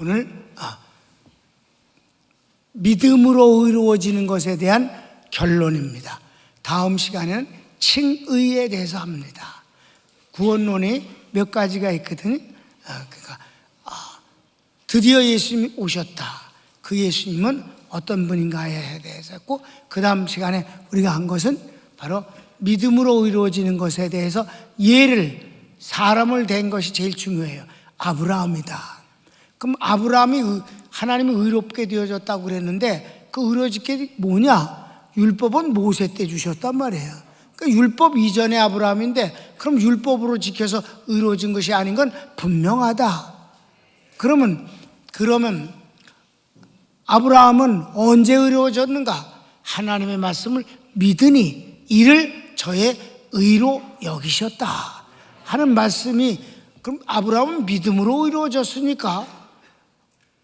오늘 믿음으로 의로워지는 것에 대한 결론입니다. 다음 시간에는 칭의에 대해서 합니다. 구원론이 몇 가지가 있거든요. 그러니까 드디어 예수님이 오셨다. 그 예수님은 어떤 분인가에 대해서 했고, 그 다음 시간에 우리가 한 것은 바로 믿음으로 의로워지는 것에 대해서 예를, 사람을 댄 것이 제일 중요해요. 아브라함이다. 그럼 아브라함이 하나님이 의롭게 되어졌다고 그랬는데, 그 의로워질 게 뭐냐? 율법은 모세 때 주셨단 말이에요. 그러니까 율법 이전의 아브라함인데, 그럼 율법으로 지켜서 의로워진 것이 아닌 건 분명하다. 그러면 아브라함은 언제 의로워졌는가? 하나님의 말씀을 믿으니 이를 저의 의로 여기셨다 하는 말씀이, 그럼 아브라함은 믿음으로 의로워졌으니까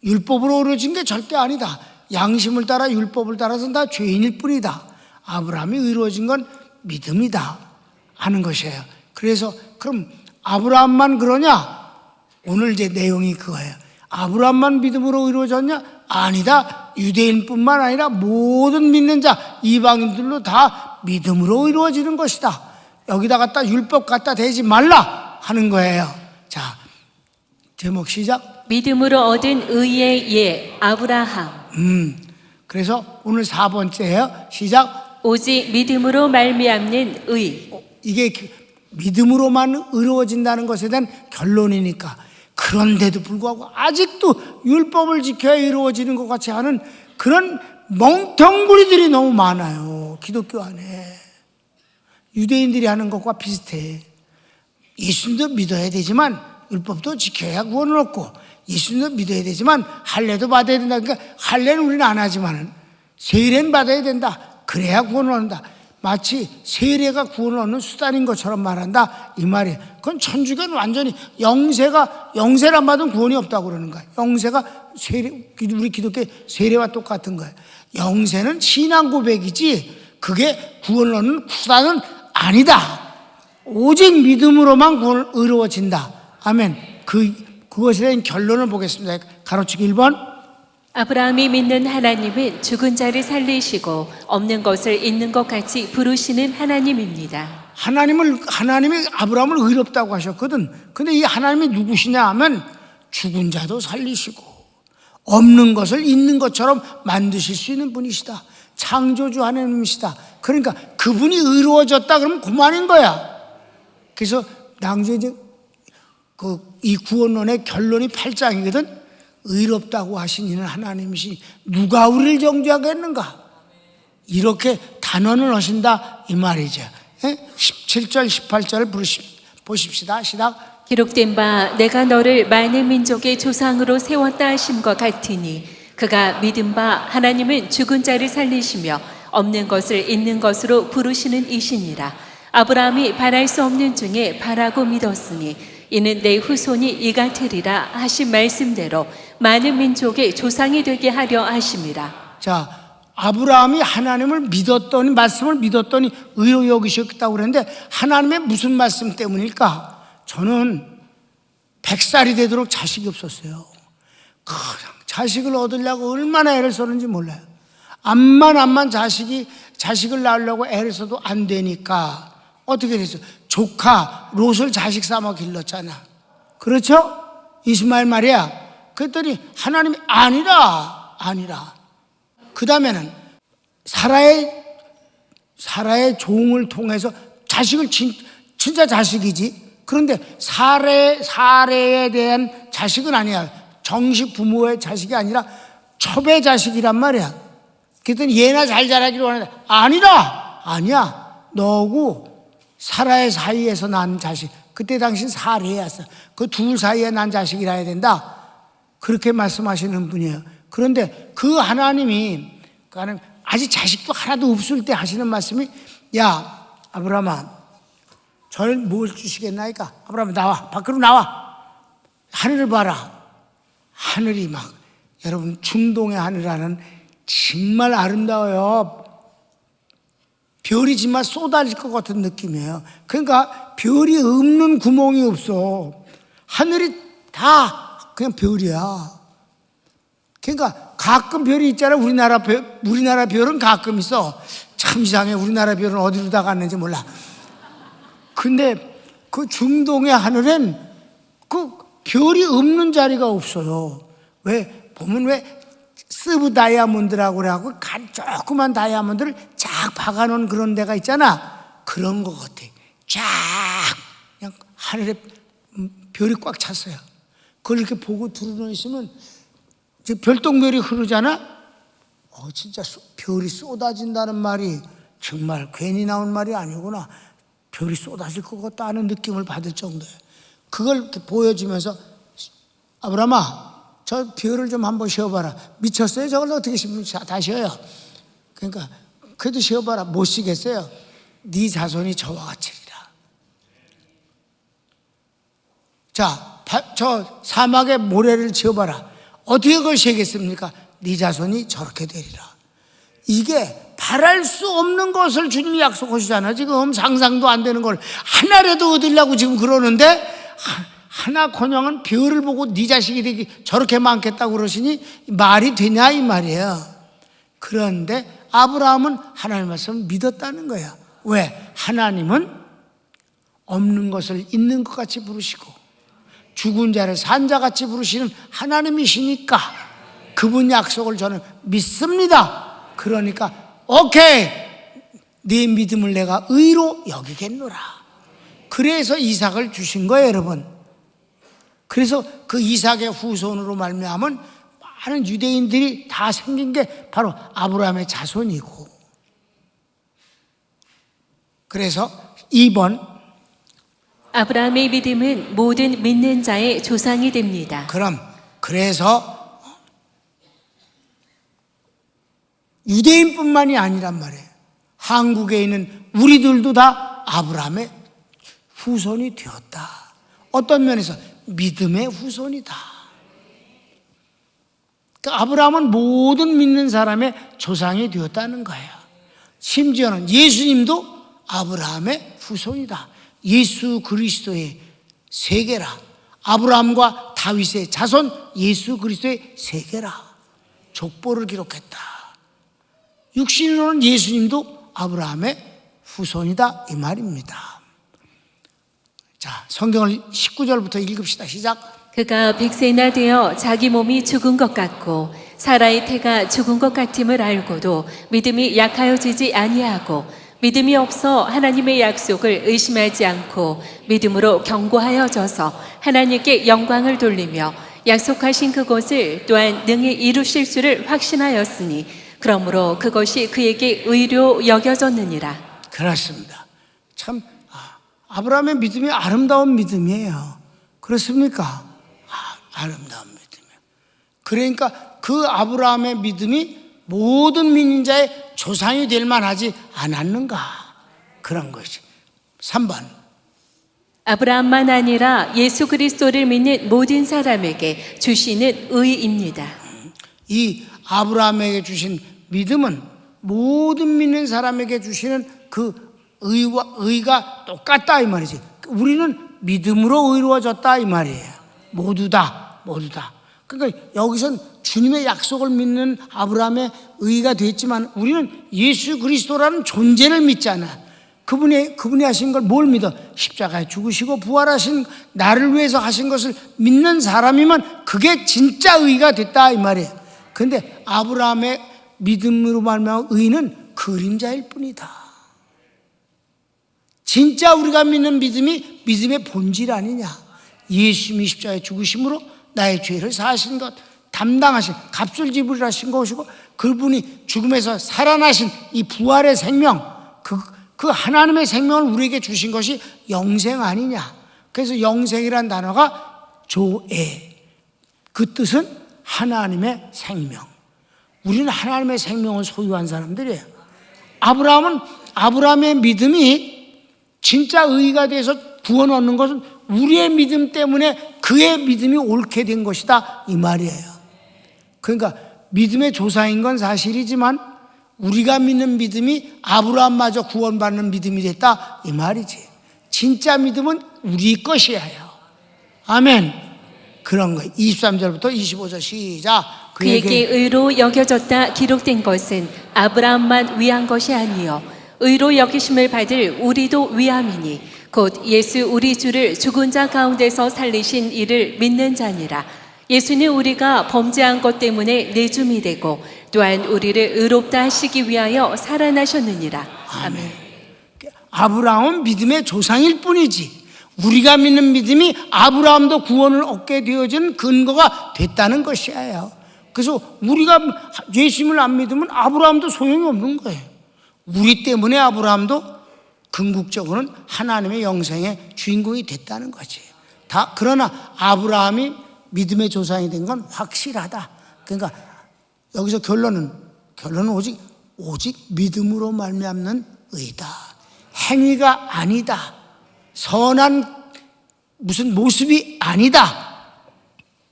율법으로 의로워진 게 절대 아니다. 양심을 따라 율법을 따라서는 다 죄인일 뿐이다. 아브라함이 의로워진 건 믿음이다 하는 것이에요. 그래서 그럼 아브라함만 그러냐? 오늘 이제 내용이 그거예요. 아브라함만 믿음으로 의로워졌냐? 아니다. 유대인뿐만 아니라 모든 믿는 자, 이방인들로 다 믿음으로 의로워지는 것이다. 여기다 갖다 율법 갖다 대지 말라 하는 거예요. 자, 제목 시작. 믿음으로 얻은 의의 예 아브라함. 그래서 오늘 4번째예요. 시작. 오직 믿음으로 말미암는 의. 이게 믿음으로만 의로워진다는 것에 대한 결론이니까. 그런데도 불구하고 아직도 율법을 지켜야 이루어지는 것 같이 하는 그런 멍텅구리들이 너무 많아요. 기독교 안에. 유대인들이 하는 것과 비슷해. 예수님도 믿어야 되지만 율법도 지켜야 구원을 얻고, 예수님도 믿어야 되지만 할례도 받아야 된다. 그러니까 할례는 우리는 안 하지만 세례는 받아야 된다. 그래야 구원을 얻는다. 마치 세례가 구원을 얻는 수단인 것처럼 말한다 이 말이에요. 그건 천주교는 완전히 영세란 받으면 구원이 없다고 그러는 거예요. 영세가 우리 기독교 세례와 똑같은 거예요. 영세는 신앙 고백이지 그게 구원을 얻는 수단은 아니다. 오직 믿음으로만 구원을 의로워진다. 아멘. 그것에 대한 결론을 보겠습니다. 가로치기 1번. 아브라함이 믿는 하나님은 죽은 자를 살리시고 없는 것을 있는 것 같이 부르시는 하나님입니다. 하나님이 아브라함을 의롭다고 하셨거든. 근데 이 하나님이 누구시냐 하면 죽은 자도 살리시고 없는 것을 있는 것처럼 만드실 수 있는 분이시다. 창조주 하나님이시다. 그러니까 그분이 의로워졌다 그러면 그만인 거야. 그래서 낭주에 이 구원론의 결론이 8장이거든. 의롭다고 하신 이는 하나님이시니 누가 우리를 정죄하겠는가? 이렇게 단언을 하신다 이 말이죠. 17절 18절을 보십시다. 시작. 기록된 바 내가 너를 많은 민족의 조상으로 세웠다 하신 것 같으니 그가 믿은 바 하나님은 죽은 자를 살리시며 없는 것을 있는 것으로 부르시는 이시니라. 아브라함이 바랄 수 없는 중에 바라고 믿었으니 이는 내 후손이 이같으리라 하신 말씀대로 많은 민족의 조상이 되게 하려 하심이라. 자, 아브라함이 하나님을 믿었더니, 말씀을 믿었더니 의로 여기셨다고 그랬는데 하나님의 무슨 말씀 때문일까? 저는 100살이 되도록 자식이 없었어요. 자식을 얻으려고 얼마나 애를 썼는지 몰라요. 암만 자식을 낳으려고 애를 써도 안 되니까 어떻게 됐어요? 조카 롯을 자식 삼아 길렀잖아. 그렇죠? 이스마엘 말이야. 그랬더니 하나님이 아니라. 그 다음에는 사라의 종을 통해서 자식을 진짜 자식이지. 그런데 사례에 대한 자식은 아니야. 정식 부모의 자식이 아니라 첩의 자식이란 말이야. 그랬더니 얘나 잘 자라기로 하는데 아니야. 너하고 사라의 사이에서 난 자식. 그때 당신 사례였어. 그 둘 사이에 난 자식이라 해야 된다. 그렇게 말씀하시는 분이에요. 그런데 그 하나님이 아직 자식도 하나도 없을 때 하시는 말씀이, 야 아브라함아 저를 뭘 주시겠나이까? 아브라함 나와, 밖으로 나와. 하늘을 봐라. 하늘이 막, 여러분 중동의 하늘하는 정말 아름다워요. 별이 정말 쏟아질 것 같은 느낌이에요. 그러니까 별이 없는 구멍이 없어. 하늘이 다 그냥 별이야. 그러니까 가끔 별이 있잖아. 우리나라 별은 가끔 있어. 참 이상해. 우리나라 별은 어디로 다 갔는지 몰라. 근데 그 중동의 하늘엔 그 별이 없는 자리가 없어요. 왜? 보면 왜 스브 다이아몬드라고 그래갖고 조그만 다이아몬드를 쫙 박아놓은 그런 데가 있잖아. 그런 것 같아. 쫙 그냥 하늘에 별이 꽉 찼어요. 그걸 이렇게 보고 두루누 있으면 이제 별똥별이 흐르잖아. 진짜 별이 쏟아진다는 말이 정말 괜히 나온 말이 아니구나. 별이 쏟아질 것 같다 하는 느낌을 받을 정도예요. 그걸 이렇게 보여주면서 아브라함아, 저 별을 좀 한번 쉬어봐라. 미쳤어요? 저걸 어떻게 다 쉬어요? 그러니까 그래도 쉬어봐라. 못 쉬겠어요? 네 자손이 저와 같으리라. 자, 저 사막의 모래를 지어봐라. 어떻게 그걸 쉬겠습니까? 네 자손이 저렇게 되리라. 이게 바랄 수 없는 것을 주님이 약속하시잖아요. 지금 상상도 안 되는 걸 하나라도 얻으려고 지금 그러는데 하나커녕은 별을 보고 네 자식이 되기 저렇게 많겠다고 그러시니 말이 되냐 이 말이에요. 그런데 아브라함은 하나님 말씀을 믿었다는 거예요. 왜? 하나님은 없는 것을 있는 것 같이 부르시고 죽은 자를 산자같이 부르시는 하나님이시니까 그분 약속을 저는 믿습니다. 그러니까 오케이, 네 믿음을 내가 의로 여기겠노라. 그래서 이삭을 주신 거예요, 여러분. 그래서 그 이삭의 후손으로 말미암은 많은 유대인들이 다 생긴 게 바로 아브라함의 자손이고, 그래서 2번 아브라함의 믿음은 모든 믿는 자의 조상이 됩니다. 그래서 유대인뿐만이 아니란 말이에요. 한국에 있는 우리들도 다 아브라함의 후손이 되었다. 어떤 면에서 믿음의 후손이다. 그러니까 아브라함은 모든 믿는 사람의 조상이 되었다는 거예요. 심지어는 예수님도 아브라함의 후손이다. 예수 그리스도의 세계라. 아브라함과 다윗의 자손 예수 그리스도의 세계라. 족보를 기록했다. 육신으로는 예수님도 아브라함의 후손이다 이 말입니다. 자, 성경을 19절부터 읽읍시다. 시작. 그가 100세나 되어 자기 몸이 죽은 것 같고 사라의 태가 죽은 것 같음을 알고도 믿음이 약하여지지 아니하고 믿음이 없어 하나님의 약속을 의심하지 않고 믿음으로 견고하여져서 하나님께 영광을 돌리며 약속하신 그것을 또한 능히 이루실 줄을 확신하였으니 그러므로 그것이 그에게 의로 여겨졌느니라. 그렇습니다. 참 아브라함의 믿음이 아름다운 믿음이에요. 그렇습니까? 아름다운 믿음이에요. 그러니까 그 아브라함의 믿음이 모든 믿는 자의 조상이 될 만하지 않았는가, 그런 것이. 3번 아브라함만 아니라 예수 그리스도를 믿는 모든 사람에게 주시는 의입니다. 이 아브라함에게 주신 믿음은 모든 믿는 사람에게 주시는 그 의가 똑같다 이 말이지. 우리는 믿음으로 의로워졌다 이 말이에요. 모두 다. 그러니까 여기선 주님의 약속을 믿는 아브라함의 의가 됐지만 우리는 예수 그리스도라는 존재를 믿잖아. 그분이 하신 걸 뭘 믿어? 십자가에 죽으시고 부활하신 나를 위해서 하신 것을 믿는 사람이면 그게 진짜 의가 됐다 이 말이에요. 그런데 아브라함의 믿음으로 말미암아 의는 그림자일 뿐이다. 진짜 우리가 믿는 믿음이 믿음의 본질 아니냐. 예수님이 십자가에 죽으심으로 나의 죄를 사하신 것, 담당하신 값을 지불하신 것이고 그분이 죽음에서 살아나신 이 부활의 생명, 그 하나님의 생명을 우리에게 주신 것이 영생 아니냐. 그래서 영생이란 단어가 조에, 그 뜻은 하나님의 생명. 우리는 하나님의 생명을 소유한 사람들이에요. 아브라함의 믿음이 진짜 의가 돼서 구원 얻는 것은 우리의 믿음 때문에 그의 믿음이 옳게 된 것이다 이 말이에요. 그러니까 믿음의 조상인 건 사실이지만 우리가 믿는 믿음이 아브라함마저 구원받는 믿음이 됐다 이 말이지. 진짜 믿음은 우리 것이에요. 아멘. 그런 거예요. 23절부터 25절 시작. 그에게 의로 여겨졌다 기록된 것은 아브라함만 위한 것이 아니요 의로 여기심을 받을 우리도 위함이니 곧 예수 우리 주를 죽은 자 가운데서 살리신 이를 믿는 자니라. 예수는 우리가 범죄한 것 때문에 내줌이 되고 또한 우리를 의롭다 하시기 위하여 살아나셨느니라. 아멘. 아브라함은 믿음의 조상일 뿐이지 우리가 믿는 믿음이 아브라함도 구원을 얻게 되어진 근거가 됐다는 것이에요. 그래서 우리가 예수님을 안 믿으면 아브라함도 소용이 없는 거예요. 우리 때문에 아브라함도 궁극적으로는 하나님의 영생의 주인공이 됐다는 거지. 그러나 아브라함이 믿음의 조상이 된 건 확실하다. 그러니까 여기서 결론은 오직 믿음으로 말미암는 의다. 행위가 아니다. 선한 무슨 모습이 아니다.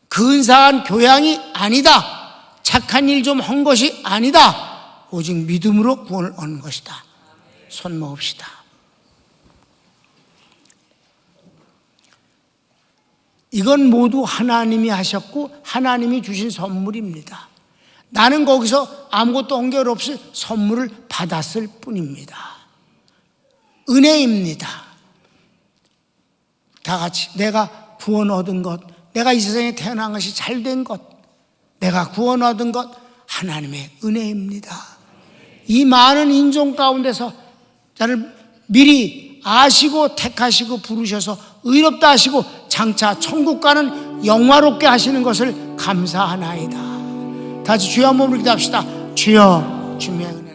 근사한 교양이 아니다. 착한 일 좀 한 것이 아니다. 오직 믿음으로 구원을 얻는 것이다. 손 모읍시다. 이건 모두 하나님이 하셨고 하나님이 주신 선물입니다. 나는 거기서 아무것도 엉결 없이 선물을 받았을 뿐입니다. 은혜입니다. 다 같이 내가 구원 얻은 것, 내가 이 세상에 태어난 것이 잘된 것, 내가 구원 얻은 것 하나님의 은혜입니다. 이 많은 인종 가운데서 나를 미리 아시고 택하시고 부르셔서 의롭다 하시고 장차 천국 가는 영화롭게 하시는 것을 감사하나이다. 다시 주여 한번 기도합시다. 주여 주님의 은혜